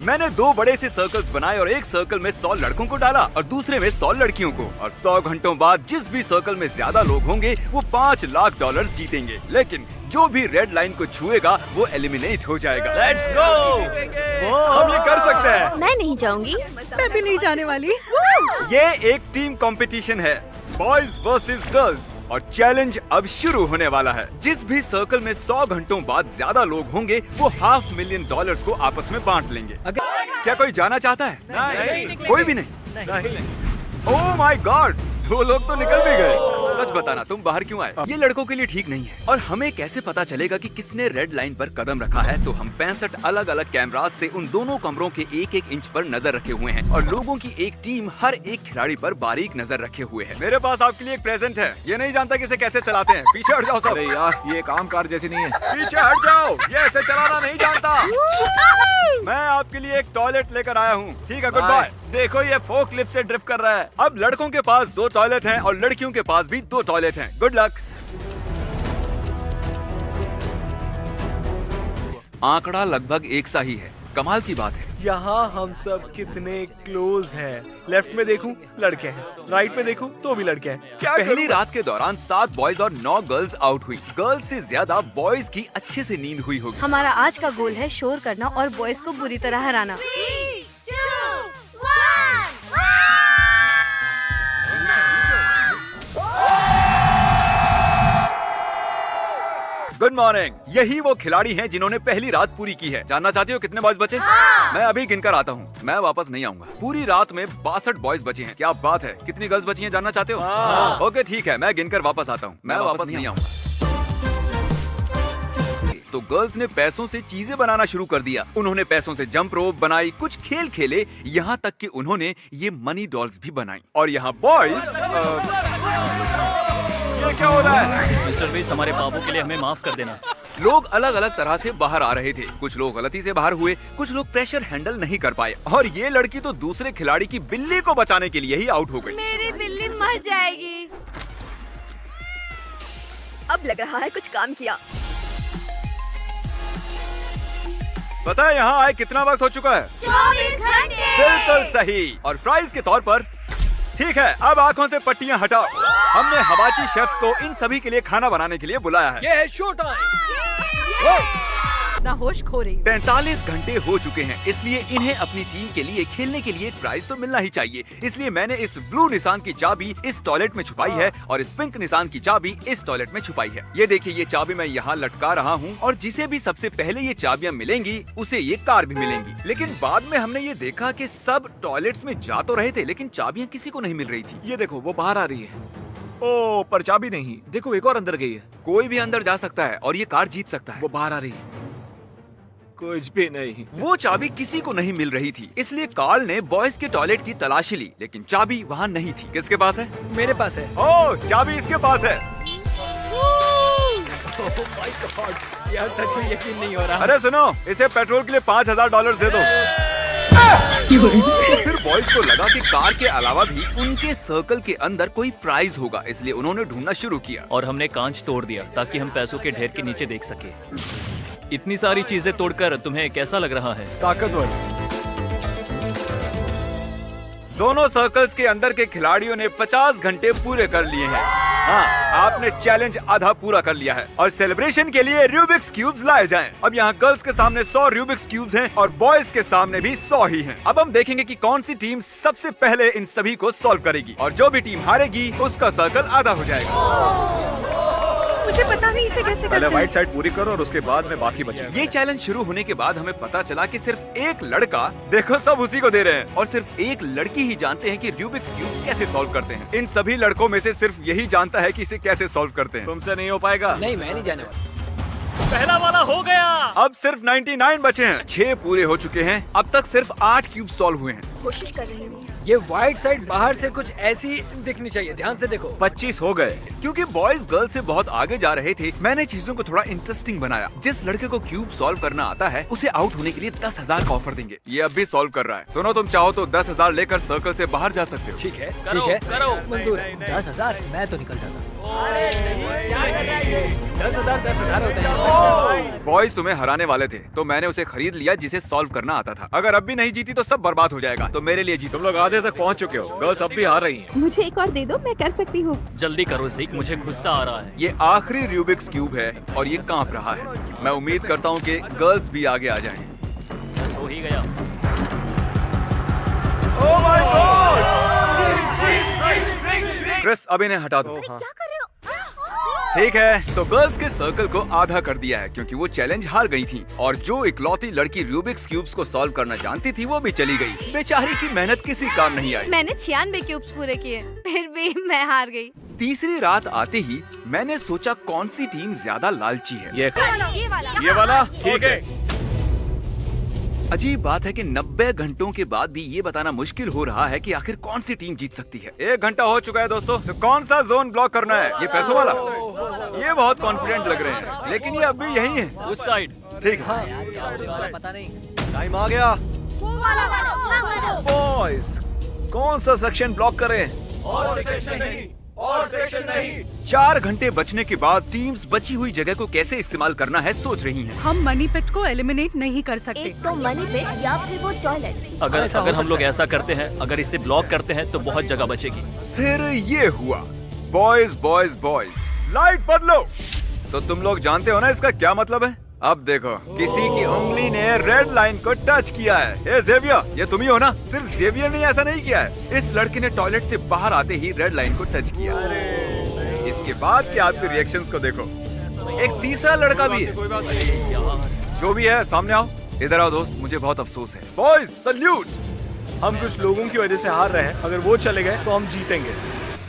मैंने 2 बड़े से सर्कल्स बनाए और एक सर्कल में 100 लड़कों को डाला और दूसरे में 100 लड़कियों को। और 100 घंटों बाद जिस भी सर्कल में ज्यादा लोग होंगे वो $5 लाख जीतेंगे। लेकिन जो भी रेड लाइन को छुएगा वो एलिमिनेट हो जाएगा। लेट्स गो, हम ये कर सकते हैं। मैं नहीं जाऊंगी। मैं भी नहीं जाने वाली। ये एक टीम कंपटीशन है, बॉयज वर्सेस गर्ल्स, और चैलेंज अब शुरू होने वाला है। जिस भी सर्कल में 100 घंटों बाद ज्यादा लोग होंगे वो $500,000 को आपस में बांट लेंगे। क्या कोई जाना चाहता है? नहीं। कोई भी नहीं। ओह माय गॉड, 2 लोग तो निकल भी गए। सच बताना, तुम बाहर क्यों आए? ये लड़कों के लिए ठीक नहीं है। और हमें कैसे पता चलेगा कि किसने रेड लाइन पर कदम रखा है? तो हम 65 अलग अलग कैमरास से उन दोनों कमरों के 1-1 इंच पर नजर रखे हुए हैं और लोगों की एक टीम हर एक खिलाड़ी पर बारीक नजर रखे हुए है। मेरे पास आपके लिए एक प्रेजेंट है। ये नहीं जानता कि इसे कैसे चलाते हैं। पीछे हट जाओ सब। अरे यार, ये काम कार जैसी नहीं है। पीछे हट जाओ, ये ऐसे चलाना नहीं जानता। मैं आपके लिए एक टॉयलेट लेकर आया हूँ। ठीक है, गुड बाय। देखो ये फोक लिफ्ट से ड्रिफ्ट कर रहा है। अब लड़कों के पास 2 टॉयलेट हैं और लड़कियों के पास भी 2 टॉयलेट हैं। Good luck. आंकड़ा लगभग एक सा ही है। कमाल की बात है। यहाँ हम सब कितने क्लोज हैं। लेफ्ट में देखूं लड़के हैं, राइट में देखूं तो भी लड़के हैं। क्या पहली रात के दौरान 7 बॉयज और 9 गर्ल्स आउट हुई। गर्ल्स से ज्यादा बॉयज की अच्छे से नींद हुई होगी। हमारा आज का गोल है शोर करना और बॉयज को बुरी तरह हराना। 3, 2, 1। Good morning. यही वो खिलाड़ी हैं जिन्होंने पहली रात पूरी की है। जानना चाहती हो कितने बॉयज बचे? मैं अभी गिनकर आता हूँ। मैं वापस नहीं आऊंगा। पूरी रात में 62 बॉयज बचे हैं। क्या बात है। कितनी गर्ल्स बची हैं जानना चाहते हो? ओके ठीक है, मैं गिनकर वापस आता हूँ। मैं वापस नहीं आऊंगा। तो गर्ल्स ने पैसों से चीजें बनाना शुरू कर दिया। उन्होंने पैसों से जंप रोप बनाई, कुछ खेल खेले, यहाँ तक कि उन्होंने ये मनी डॉल्स भी बनाई। और यहाँ बॉयज ये क्या हो रहा है? मिस्टर बीस, हमारे पापों के लिए हमें माफ कर देना। लोग अलग अलग तरह से बाहर आ रहे थे। कुछ लोग गलती से बाहर हुए, कुछ लोग प्रेशर हैंडल नहीं कर पाए और ये लड़की तो दूसरे खिलाड़ी की बिल्ली को बचाने के लिए ही आउट हो गई। मेरी बिल्ली मर जाएगी। अब लग रहा है कुछ काम किया। पता है यहाँ आए कितना वक्त हो चुका है? 24 घंटे। बिल्कुल सही। और प्राइज के तौर पर ठीक है, अब आंखों से पट्टियां हटाओ। हमने हिबाची शेफ्स को इन सभी के लिए खाना बनाने के लिए बुलाया है। ये है शो टाइम। ना होश खो रही। 43 घंटे हो चुके हैं, इसलिए इन्हें अपनी टीम के लिए खेलने के लिए एक प्राइज तो मिलना ही चाहिए। इसलिए मैंने इस ब्लू निशान की चाबी इस टॉयलेट में छुपाई है और इस पिंक निशान की चाबी इस टॉयलेट में छुपाई है। ये देखिए, ये चाबी मैं यहाँ लटका रहा हूँ और जिसे भी सबसे पहले ये चाबियाँ मिलेंगी उसे ये कार भी मिलेंगी। लेकिन बाद में हमने ये देखा कि सब टॉयलेट्स में जा तो रहे थे लेकिन चाबियाँ किसी को नहीं मिल रही थी। ये देखो, वो बाहर आ रही है। ओ, पर चाबी नहीं। देखो, एक और अंदर गई है। कोई भी अंदर जा सकता है और ये कार जीत सकता है। वो बाहर आ रही है। कुछ भी नहीं। वो चाबी किसी को नहीं मिल रही थी, इसलिए कार्ल ने बॉयज के टॉयलेट की तलाशी ली, लेकिन चाबी वहाँ नहीं थी। किसके पास है? मेरे पास है। ओह, चाबी इसके पास है। माय गॉड, यार सच में यकीन नहीं हो रहा। अरे सुनो, इसे पेट्रोल के लिए $5,000 दे दो। फिर बॉयज को लगा कि कार के अलावा भी उनके सर्कल के अंदर कोई प्राइज होगा, इसलिए उन्होंने ढूंढना शुरू किया। और हमने कांच तोड़ दिया ताकि हम पैसों के ढेर के नीचे देख सके। इतनी सारी चीजें तोड़कर तुम्हें कैसा लग रहा है? ताकतवर। दोनों सर्कल्स के अंदर के खिलाड़ियों ने 50 घंटे पूरे कर लिए हैं। हाँ, आपने चैलेंज आधा पूरा कर लिया है और सेलिब्रेशन के लिए रूबिक्स क्यूब्स लाए जाएं। अब यहाँ गर्ल्स के सामने 100 रूबिक्स क्यूब्स हैं और बॉयज के सामने भी 100 ही हैं। अब हम देखेंगे कि कौन सी टीम सबसे पहले इन सभी को सॉल्व करेगी और जो भी टीम हारेगी उसका सर्कल आधा हो जाएगा। मुझे पता नहीं इसे कैसे पहले करते व्हाइट हैं। साइड पूरी करो और उसके बाद में बाकी बचे। ये चैलेंज शुरू होने के बाद हमें पता चला कि सिर्फ एक लड़का, देखो सब उसी को दे रहे हैं, और सिर्फ एक लड़की ही जानते हैं कि रूबिक्स क्यूब कैसे सॉल्व करते हैं। इन सभी लड़कों में से सिर्फ यही जानता है कि इसे कैसे सॉल्व करते हैं। तुमसे नहीं हो पाएगा। नहीं, मैं नहीं जाने वाला। पहला वाला हो गया। अब सिर्फ 99 बचे हैं। 6 पूरे हो चुके हैं। अब तक सिर्फ 8 क्यूब सॉल्व हुए हैं। कोशिश कर रही हूँ। ये व्हाइट साइड बाहर से कुछ ऐसी दिखनी चाहिए, ध्यान से देखो। 25 हो गए। क्योंकि बॉयज गर्ल्स से बहुत आगे जा रहे थे, मैंने चीजों को थोड़ा इंटरेस्टिंग बनाया। जिस लड़के को क्यूब सॉल्व करना आता है उसे आउट होने के लिए 10,000 का ऑफर देंगे। ये अब भी सॉल्व कर रहा है। सुनो, तुम चाहो तो 10,000 लेकर सर्कल से बाहर जा सकते हो। ठीक है, करो, ठीक है, करो। मंजूर है। 10,000 मैं तो निकल जाता। 10,000 होते हैं। बॉयज तुम्हें हराने वाले थे तो मैंने उसे खरीद लिया जिसे सॉल्व करना आता था। अगर अब भी नहीं जीती तो सब बर्बाद हो जाएगा। तो मेरे लिए जीतो। तुम लोग आधे तक पहुंच चुके हो, गर्ल्स अब भी हार रही हैं। मुझे एक और दे दो, मैं कर सकती हूँ। जल्दी करो ज़ीक, मुझे गुस्सा आ रहा है। ये आखिरी रूबिक्स क्यूब है और ये कांप रहा है। मैं उम्मीद करता हूँ कि गर्ल्स भी आगे आ जाएं। मैं सो ही गया। Oh my God! क्रिस अब इन्हें हटा दो। क्या कर रहे हो? ठीक है, तो गर्ल्स के सर्कल को आधा कर दिया है क्योंकि वो चैलेंज हार गई थी और जो इकलौती लड़की रूबिक्स क्यूब्स को सॉल्व करना जानती थी वो भी चली गई। बेचारी की मेहनत किसी काम नहीं आई। मैंने 96 क्यूब्स पूरे किए, फिर भी मैं हार गई। तीसरी रात आते ही मैंने सोचा कौन सी टीम ज्यादा लालची है। ये वाला ठीक है। अजीब बात है कि 90 घंटों के बाद भी ये बताना मुश्किल हो रहा है कि आखिर कौन सी टीम जीत सकती है। 1 घंटा हो चुका है दोस्तों, तो कौन सा जोन ब्लॉक करना है? ये पैसों वाला? ये बहुत कॉन्फिडेंट लग रहे हैं, लेकिन ये अब भी यही है। उस साइड। ठीक है, टाइम आ गया। बॉयज, कौन सा सेक्शन ब्लॉक करें? और सेक्शन नहीं। 4 घंटे बचने के बाद टीम्स बची हुई जगह को कैसे इस्तेमाल करना है सोच रही हैं। हम मनी पिट को एलिमिनेट नहीं कर सकते। एक तो मनी पिट या फिर वो टॉयलेट। अगर हम लोग ऐसा करते हैं, अगर इसे ब्लॉक करते हैं तो बहुत जगह बचेगी। फिर ये हुआ। बॉयज बॉयज बॉयज, लाइट बदलो। तो तुम लोग जानते हो ना इसका क्या मतलब है? अब देखो, किसी की उंगली ने रेड लाइन को टच किया है। ए जेवियर, ये तुम ही हो ना? सिर्फ जेवियर ने ऐसा नहीं किया है, इस लड़के ने टॉयलेट से बाहर आते ही रेड लाइन को टच किया। इसके बाद के आपके रिएक्शंस को देखो। एक तीसरा लड़का भी है। जो भी है सामने आओ, इधर आओ दोस्त, मुझे बहुत अफसोस है। Boys salute. हम कुछ लोगों की वजह से हार रहे हैं, अगर वो चले गए तो हम जीतेंगे।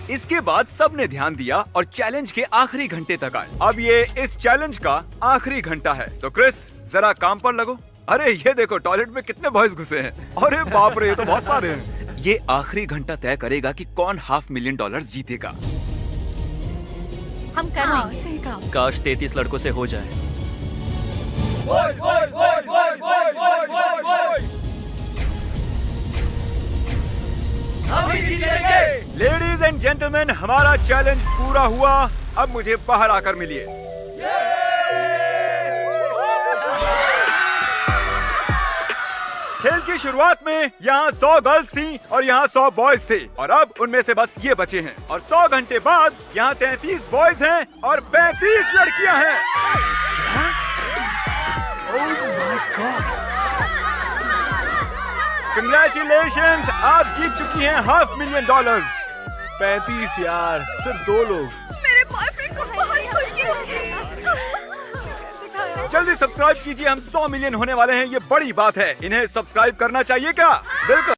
इसके बाद सबने ध्यान दिया और चैलेंज के आखिरी घंटे तक आए। अब ये इस चैलेंज का आखिरी घंटा है। तो क्रिस, जरा काम पर लगो। अरे ये देखो, टॉयलेट में कितने बॉयज घुसे हैं। अरे बाप रे, ये तो बहुत सारे हैं। ये आखिरी घंटा तय करेगा कि कौन $500,000 जीतेगा। हम कर लेंगे। सही कहा। काश 33 लड़कों से हो जाए। लेडीज एंड जेंटलमैन, हमारा चैलेंज पूरा हुआ। अब मुझे बाहर आकर मिलिए। खेल की शुरुआत में यहाँ 100 गर्ल्स थी और यहाँ 100 बॉयज थे और अब उनमें से बस ये बचे हैं। और 100 घंटे बाद यहाँ 33 बॉयज हैं और 35 लड़कियाँ हैं। Congratulations, आप जीत चुकी हैं $500,000। 35 यार, सिर्फ 2 लोग। मेरे बॉयफ्रेंड को बहुत खुशी होगी। जल्दी सब्सक्राइब कीजिए, हम 100 मिलियन होने वाले हैं। ये बड़ी बात है, इन्हें सब्सक्राइब करना चाहिए क्या? बिल्कुल।